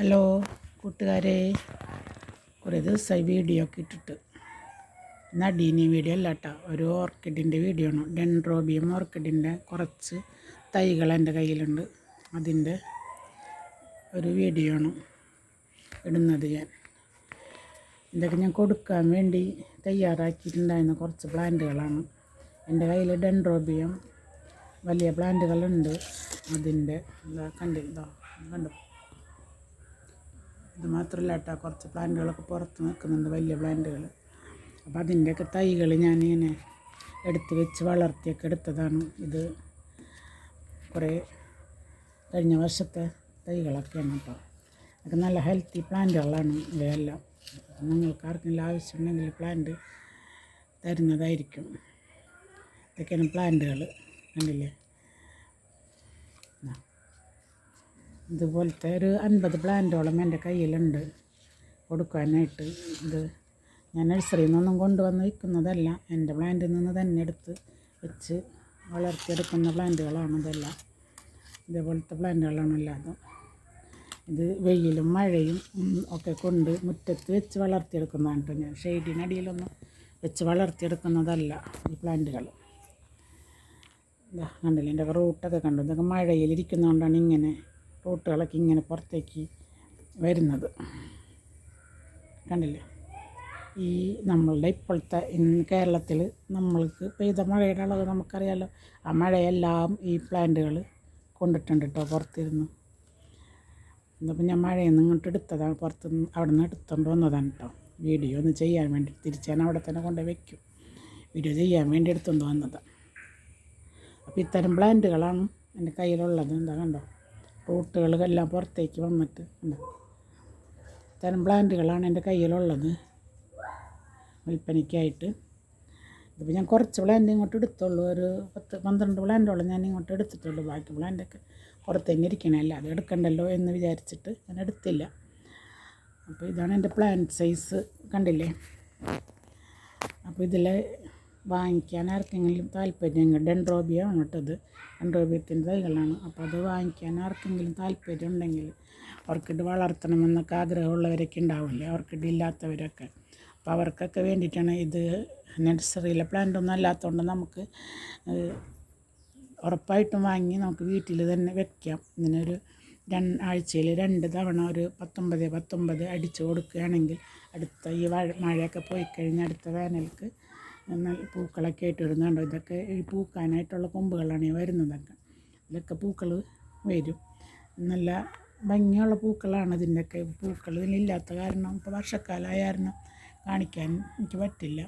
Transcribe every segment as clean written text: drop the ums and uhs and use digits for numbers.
Hello കൂട്ടുകാരെ, കുറേ ദിവസമായി വീഡിയോ ഒക്കെ ഇട്ടിട്ട്. നടീനി വീഡിയോ അല്ല കേട്ടോ, ഒരു ഓർക്കിഡിൻ്റെ വീഡിയോ ആണ്. ഡെൻഡ്രോബിയം ഓർക്കിഡിൻ്റെ കുറച്ച് തൈകൾ എൻ്റെ കയ്യിലുണ്ട്. അതിൻ്റെ ഒരു വീഡിയോ ആണ് ഇടുന്നത്. ഇതൊക്കെ ഞാൻ കൊടുക്കാൻ വേണ്ടി തയ്യാറാക്കിയിട്ടുണ്ടായിരുന്ന കുറച്ച് പ്ലാന്റുകളാണ്. എൻ്റെ കയ്യിൽ ഡെൻഡ്രോബിയം വലിയ പ്ലാന്റുകളുണ്ട്. അതിൻ്റെ കണ്ടോ. ഇത് മാത്രമല്ല കേട്ടോ, കുറച്ച് പ്ലാന്റുകളൊക്കെ പുറത്ത് നിൽക്കുന്നുണ്ട്, വലിയ പ്ലാന്റുകൾ. അപ്പോൾ അതിൻ്റെയൊക്കെ തൈകൾ ഞാനിങ്ങനെ എടുത്ത് വെച്ച് വളർത്തിയൊക്കെ എടുത്തതാണ്. ഇത് കുറേ കഴിഞ്ഞ വർഷത്തെ തൈകളൊക്കെയാണ് കേട്ടോ. അതൊക്കെ നല്ല ഹെൽത്തി പ്ലാന്റുകളാണ് ഇവയെല്ലാം. നിങ്ങൾക്ക് ആർക്കെങ്കിലും ആവശ്യമുണ്ടെങ്കിൽ പ്ലാന്റ് തരുന്നതായിരിക്കും. ഇതൊക്കെയാണ് പ്ലാന്റുകൾ, കണ്ടില്ലേ. ഇതുപോലത്തെ ഒരു 50 പ്ലാന്റോളം എൻ്റെ കയ്യിലുണ്ട് കൊടുക്കാനായിട്ട്. ഇത് ഞാൻ നഴ്സറിയിൽ നിന്നൊന്നും കൊണ്ടുവന്ന് വയ്ക്കുന്നതല്ല, എൻ്റെ പ്ലാന്റിൽ നിന്ന് തന്നെ എടുത്ത് വെച്ച് വളർത്തിയെടുക്കുന്ന പ്ലാന്റുകളാണ് ഇതെല്ലാം. ഇതേപോലത്തെ പ്ലാന്റുകളാണ് എല്ലാതും. ഇത് വെയിലും മഴയും ഒക്കെ കൊണ്ട് മുറ്റത്ത് വെച്ച് വളർത്തിയെടുക്കുന്നതാണ് കേട്ടോ. ഞാൻ ഷെയ്ഡിനടിയിലൊന്നും വെച്ച് വളർത്തിയെടുക്കുന്നതല്ല ഈ പ്ലാന്റുകൾ. കണ്ടില്ലേ, എൻ്റെ റൂട്ടൊക്കെ കണ്ടു. ഇതൊക്കെ മഴയിലിരിക്കുന്നതുകൊണ്ടാണ് ഇങ്ങനെ റൂട്ടുകളൊക്കെ ഇങ്ങനെ പുറത്തേക്ക് വരുന്നത്. കണ്ടില്ലേ, ഈ നമ്മളുടെ ഇപ്പോഴത്തെ കേരളത്തിൽ നമ്മൾക്ക് പെയ്ത മഴയുടെ അളവ് നമുക്കറിയാമല്ലോ. ആ മഴയെല്ലാം ഈ പ്ലാന്റുകൾ കൊണ്ടിട്ടുണ്ട് കേട്ടോ പുറത്തിരുന്ന്. എന്നപ്പോൾ ഞാൻ മഴയിൽ നിന്ന് ഇങ്ങോട്ട് എടുത്തതാണ്, പുറത്തുനിന്ന് അവിടെ നിന്ന് എടുത്തുകൊണ്ട് വന്നതാണ് കേട്ടോ. വീഡിയോ ഒന്ന് ചെയ്യാൻ വേണ്ടി തിരിച്ചാൻ അവിടെ തന്നെ കൊണ്ട് വയ്ക്കും. വീഡിയോ ചെയ്യാൻ വേണ്ടി എടുത്തുകൊണ്ട് വന്നതാണ്. അപ്പോൾ ഇത്തരം പ്ലാന്റുകളാണ് എൻ്റെ കയ്യിലുള്ളത്. എന്താ കണ്ടോ, റൂട്ടുകളെല്ലാം പുറത്തേക്ക് വന്നിട്ട് ഇത്തരം പ്ലാന്റുകളാണ് എൻ്റെ കയ്യിലുള്ളത് വിൽപ്പനയ്ക്കായിട്ട്. ഇതിപ്പോൾ ഞാൻ കുറച്ച് പ്ലാന്റ് ഇങ്ങോട്ട് എടുത്തുള്ളൂ, ഒരു 10-12 പ്ലാന്റോളം ഞാൻ ഇങ്ങോട്ട് എടുത്തിട്ടുള്ളൂ. ബാക്കി പ്ലാന്റൊക്കെ പുറത്തേക്ക് ഇരിക്കണമല്ല, അത് എടുക്കണ്ടല്ലോ എന്ന് വിചാരിച്ചിട്ട് ഞാൻ എടുത്തില്ല. അപ്പോൾ ഇതാണ് എൻ്റെ പ്ലാന്റ് സൈസ്, കണ്ടില്ലേ. അപ്പോൾ ഇതിൽ വാങ്ങിക്കാൻ ആർക്കെങ്കിലും താല്പര്യം, ഡെൻഡ്രോബിയം കേട്ടത്, ഡെൻഡ്രോബിയത്തിൻ്റെ തൈകളാണ്. അപ്പോൾ അത് വാങ്ങിക്കാൻ ആർക്കെങ്കിലും താല്പര്യം ഉണ്ടെങ്കിൽ, ഓർക്കിഡ് വളർത്തണമെന്നൊക്കെ ആഗ്രഹമുള്ളവരൊക്കെ ഉണ്ടാവില്ലേ, ഓർക്കിഡ് ഇല്ലാത്തവരൊക്കെ. അപ്പോൾ അവർക്കൊക്കെ വേണ്ടിയിട്ടാണ് ഇത്. നഴ്സറിയിലെ പ്ലാന്റൊന്നും അല്ലാത്തതുകൊണ്ട് നമുക്ക് ഉറപ്പായിട്ടും വാങ്ങി നമുക്ക് വീട്ടിൽ തന്നെ വെക്കാം. ഇതിനൊരു ആഴ്ചയിൽ 2 തവണ ഒരു 19 അടിച്ചു കൊടുക്കുകയാണെങ്കിൽ അടുത്ത ഈ മഴയൊക്കെ പോയി കഴിഞ്ഞാൽ അടുത്ത വേനൽക്ക് നല്ല പൂക്കളൊക്കെ ആയിട്ട് വരുന്നുണ്ടോ. ഇതൊക്കെ ഈ പൂക്കാനായിട്ടുള്ള കൊമ്പുകളാണ് ഈ വരുന്നതൊക്കെ. ഇതൊക്കെ പൂക്കൾ വരും, നല്ല ഭംഗിയുള്ള പൂക്കളാണ്. ഇതിൻ്റെയൊക്കെ പൂക്കൾ ഇതിലില്ലാത്ത കാരണം ഇപ്പോൾ വർഷക്കാലമായ കാരണം കാണിക്കാൻ എനിക്ക് പറ്റില്ല.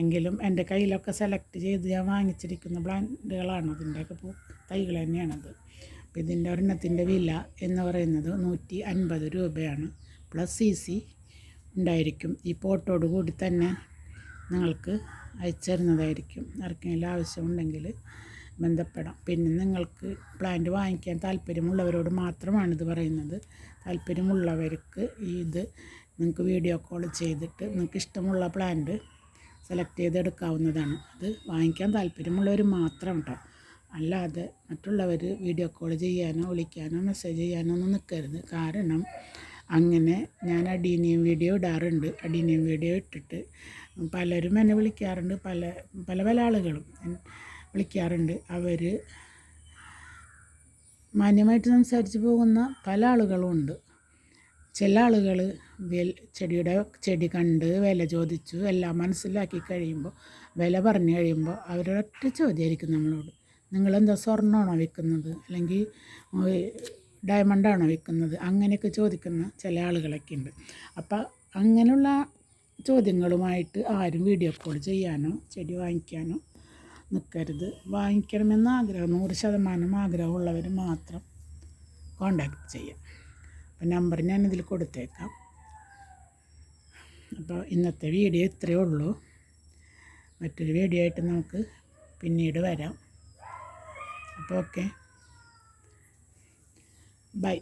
എങ്കിലും എൻ്റെ കയ്യിലൊക്കെ സെലക്ട് ചെയ്ത് ഞാൻ വാങ്ങിച്ചിരിക്കുന്ന പ്ലാന്റുകളാണ്. അതിൻ്റെയൊക്കെ തൈകൾ തന്നെയാണത്. അപ്പോൾ ഇതിൻ്റെ ഒരെണ്ണത്തിൻ്റെ വില എന്ന് പറയുന്നത് 150 രൂപയാണ്. പ്ലസ് CC ഉണ്ടായിരിക്കും. ഈ പോട്ടോട് കൂടി തന്നെ നിങ്ങൾക്ക് അയച്ചു തരുന്നതായിരിക്കും. ആർക്കെങ്കിലും ആവശ്യമുണ്ടെങ്കിൽ ബന്ധപ്പെടാം. പിന്നെ നിങ്ങൾക്ക് പ്ലാന്റ് വാങ്ങിക്കാൻ താല്പര്യമുള്ളവരോട് മാത്രമാണിത് പറയുന്നത്. താല്പര്യമുള്ളവർക്ക് ഇത് നിങ്ങൾക്ക് വീഡിയോ കോൾ ചെയ്തിട്ട് നിങ്ങൾക്ക് ഇഷ്ടമുള്ള പ്ലാന്റ് സെലക്ട് ചെയ്തെടുക്കാവുന്നതാണ്. അത് വാങ്ങിക്കാൻ താല്പര്യമുള്ളവർ മാത്രം കേട്ടോ. അല്ലാതെ മറ്റുള്ളവർ വീഡിയോ കോൾ ചെയ്യാനോ വിളിക്കാനോ മെസ്സേജ് ചെയ്യാനോ ഒന്നും നിൽക്കരുത്. കാരണം അങ്ങനെ ഞാൻ അഡീനിയം വീഡിയോ ഇടാറുണ്ട്. അഡീനിയം വീഡിയോ ഇട്ടിട്ട് പലരും എന്നെ വിളിക്കാറുണ്ട്, പല ആളുകളും വിളിക്കാറുണ്ട്. അവർ മാന്യമായിട്ട് സംസാരിച്ച് പോകുന്ന പല ആളുകളും ഉണ്ട്. ചില ആളുകൾ ചെടി കണ്ട് വില ചോദിച്ചു എല്ലാം മനസ്സിലാക്കി കഴിയുമ്പോൾ, വില പറഞ്ഞു കഴിയുമ്പോൾ അവരൊറ്റ ചോദ്യമായിരിക്കും നമ്മളോട്, നിങ്ങളെന്താ സ്വർണ്ണമാണോ വിൽക്കുന്നത്, അല്ലെങ്കിൽ ഡയമണ്ടാണോ വിൽക്കുന്നത്, അങ്ങനെയൊക്കെ ചോദിക്കുന്ന ചില ആളുകളൊക്കെ ഉണ്ട്. അപ്പോൾ അങ്ങനെയുള്ള ചോദ്യങ്ങളുമായിട്ട് ആരും വീഡിയോ കോൾ ചെയ്യാനോ ചെടി വാങ്ങിക്കാനോ നിൽക്കരുത്. വാങ്ങിക്കണമെന്ന് ആഗ്രഹം 100% ആഗ്രഹമുള്ളവർ മാത്രം കോണ്ടാക്ട് ചെയ്യാം. അപ്പോൾ നമ്പർ ഞാനിതിൽ കൊടുത്തേക്കാം. അപ്പോൾ ഇന്നത്തെ വീഡിയോ ഇത്രയേ ഉള്ളൂ. മറ്റൊരു വീഡിയോ ആയിട്ട് നമുക്ക് പിന്നീട് വരാം. അപ്പോൾ ഓക്കെ, ബൈ.